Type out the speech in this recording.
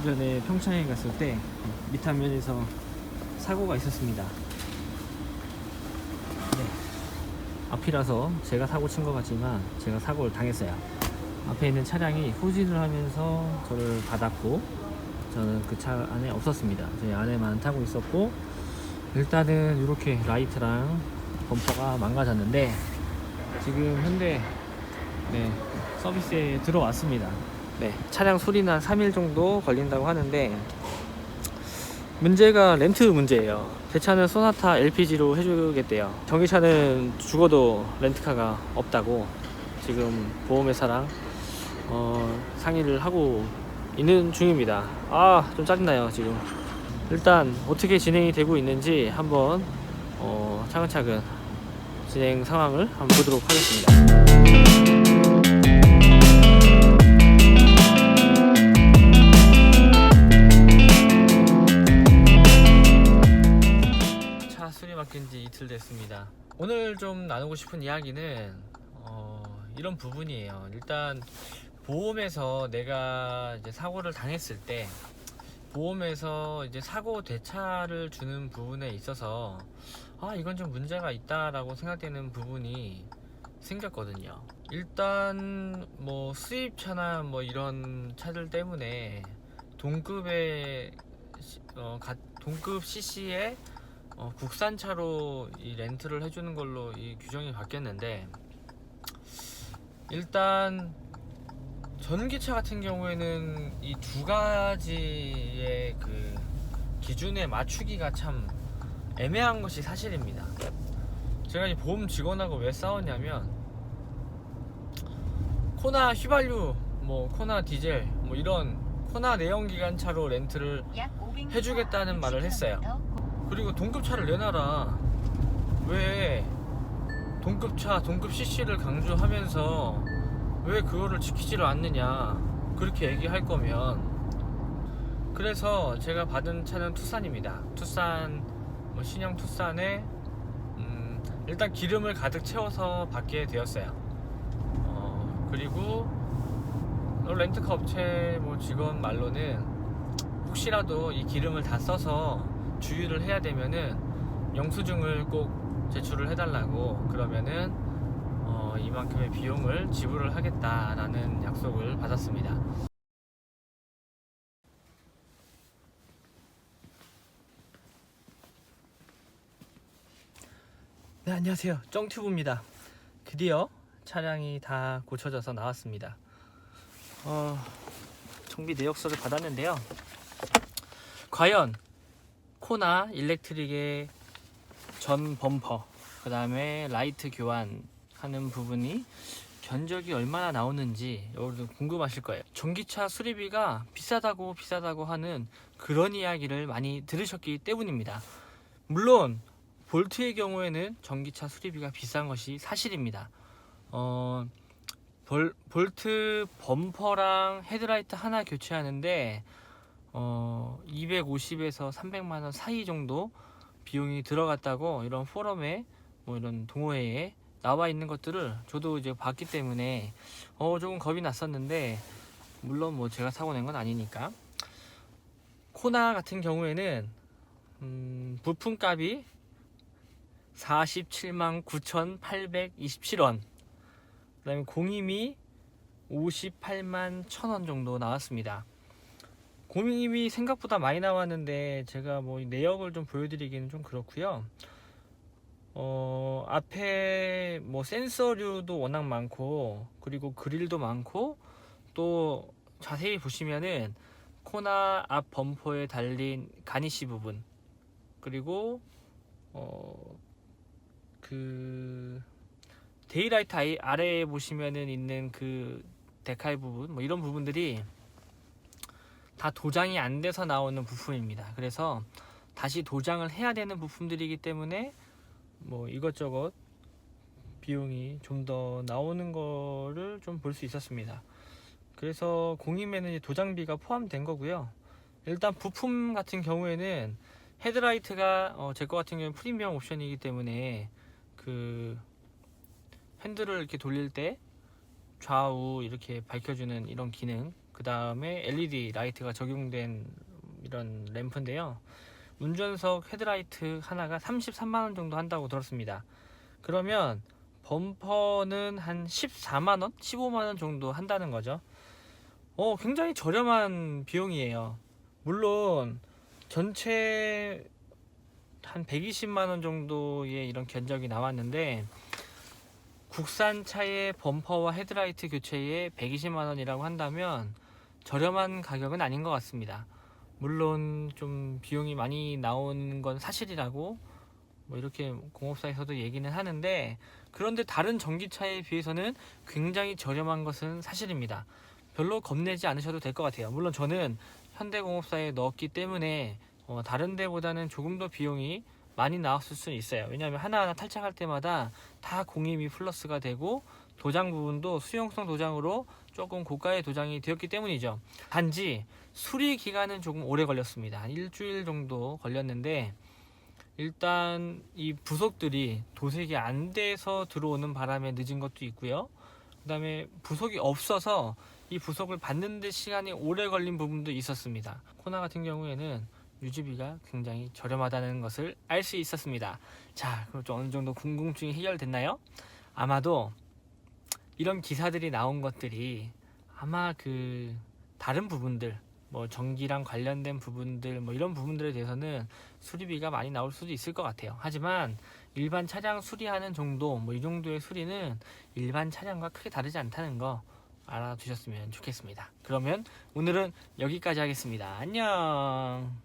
며칠 전에 평창에 갔을 때 미탄면에서 사고가 있었습니다. 네. 앞이라서 제가 사고 친 것 같지만 제가 사고를 당했어요. 앞에 있는 차량이 후진을 하면서 저를 받았고 저는 그 차 안에 없었습니다. 제 안에만 타고 있었고, 일단은 이렇게 라이트랑 범퍼가 망가졌는데 지금 현대 서비스에 들어왔습니다. 차량 수리는 한 3일 정도 걸린다고 하는데 문제가 렌트 문제예요. 제 차는 소나타 LPG로 해주겠대요. 전기차는 죽어도 렌트카가 없다고 지금 보험회사랑 상의를 하고 있는 중입니다. 좀 짜증나요 지금. 일단 어떻게 진행이 되고 있는지 한번 차근차근 진행 상황을 한번 보도록 하겠습니다. 차 수리 맡긴 지 이틀 됐습니다. 오늘 좀 나누고 싶은 이야기는 이런 부분이에요. 일단 보험에서 내가 이제 사고를 당했을 때 보험에서 이제 사고 대차를 주는 부분에 있어서 이건 좀 문제가 있다라고 생각되는 부분이 생겼거든요. 일단 뭐 수입차나 뭐 이런 차들 때문에 동급의 동급 CC에 국산차로 이 렌트를 해주는 걸로 이 규정이 바뀌었는데, 일단 전기차 같은 경우에는 이 두 가지의 그 기준에 맞추기가 참 애매한 것이 사실입니다. 제가 이 보험 직원하고 왜 싸웠냐면, 코나 휘발유, 뭐 코나 디젤, 뭐 이런 코나 내연기관차로 렌트를 해주겠다는 말을 했어요. 그리고 동급차를 내놔라. 왜 동급차, 동급 CC를 강조하면서 왜 그거를 지키지를 않느냐, 그렇게 얘기할 거면. 그래서 제가 받은 차는 투싼입니다. 투싼, 뭐 신형 투싼에 일단 기름을 가득 채워서 받게 되었어요. 그리고 렌트카 업체 뭐 직원 말로는 혹시라도 이 기름을 다 써서 주유를 해야 되면은 영수증을 꼭 제출을 해달라고, 그러면은 이만큼의 비용을 지불을 하겠다라는 약속을 받았습니다. 네, 안녕하세요. 쩡튜브입니다. 드디어 차량이 다 고쳐져서 나왔습니다. 정비 내역서를 받았는데요. 과연 코나 일렉트릭의 전 범퍼, 그 다음에 라이트 교환하는 부분이 견적이 얼마나 나오는지 여러분 궁금하실 거예요. 전기차 수리비가 비싸다고 하는 그런 이야기를 많이 들으셨기 때문입니다. 물론 볼트의 경우에는 전기차 수리비가 비싼 것이 사실입니다. 볼트 범퍼랑 헤드라이트 하나 교체하는데 250에서 300만원 사이 정도 비용이 들어갔다고 이런 포럼에, 뭐 이런 동호회에 나와 있는 것들을 저도 이제 봤기 때문에 조금 겁이 났었는데, 물론 뭐 제가 사고 낸 건 아니니까. 코나 같은 경우에는 부품값이 47만 9,827원, 그 다음에 공임이 58만 1,000원 정도 나왔습니다. 공임이 생각보다 많이 나왔는데 제가 뭐 내역을 좀 보여드리기는 좀 그렇고요. 앞에 뭐 센서류도 워낙 많고, 그리고 그릴도 많고, 또 자세히 보시면은 코나 앞 범퍼에 달린 가니쉬 부분, 그리고 그 데이라이트 아래에 보시면은 있는 그 데칼 부분, 뭐 이런 부분들이 다 도장이 안 돼서 나오는 부품입니다. 그래서 다시 도장을 해야 되는 부품들이기 때문에 뭐 이것저것 비용이 좀 더 나오는 거를 좀 볼 수 있었습니다. 그래서 공임에는 도장비가 포함된 거고요. 일단 부품 같은 경우에는 헤드라이트가 제 거 같은 경우는 프리미엄 옵션이기 때문에 그 핸들을 이렇게 돌릴 때 좌우 이렇게 밝혀주는 이런 기능, 그 그 다음에 LED 라이트가 적용된 이런 램프인데요. 운전석 헤드라이트 하나가 33만원 정도 한다고 들었습니다. 그러면 범퍼는 한 14만원? 15만원 정도 한다는 거죠. 굉장히 저렴한 비용이에요. 물론 전체 한 120만원 정도의 이런 견적이 나왔는데, 국산차의 범퍼와 헤드라이트 교체에 120만원이라고 한다면 저렴한 가격은 아닌 것 같습니다. 물론 좀 비용이 많이 나오는 건 사실이라고 뭐 이렇게 공업사에서도 얘기는 하는데, 그런데 다른 전기차에 비해서는 굉장히 저렴한 것은 사실입니다. 별로 겁내지 않으셔도 될 것 같아요. 물론 저는 현대공업사에 넣었기 때문에 다른 데보다는 조금 더 비용이 많이 나왔을 수는 있어요. 왜냐하면 하나하나 탈착할 때마다 다 02 플러스가 되고, 도장 부분도 수용성 도장으로 조금 고가의 도장이 되었기 때문이죠. 단지 수리 기간은 조금 오래 걸렸습니다. 한 일주일 정도 걸렸는데, 일단 이 부속들이 도색이 안 돼서 들어오는 바람에 늦은 것도 있고요. 그 다음에 부속이 없어서 이 부속을 받는데 시간이 오래 걸린 부분도 있었습니다. 코나 같은 경우에는 유지비가 굉장히 저렴하다는 것을 알 수 있었습니다. 자, 그럼 좀 어느 정도 궁금증이 해결됐나요? 아마도 이런 기사들이 나온 것들이 아마 그 다른 부분들, 뭐 전기랑 관련된 부분들, 뭐 이런 부분들에 대해서는 수리비가 많이 나올 수도 있을 것 같아요. 하지만 일반 차량 수리하는 정도, 뭐 이 정도의 수리는 일반 차량과 크게 다르지 않다는 거 알아두셨으면 좋겠습니다. 그러면 오늘은 여기까지 하겠습니다. 안녕.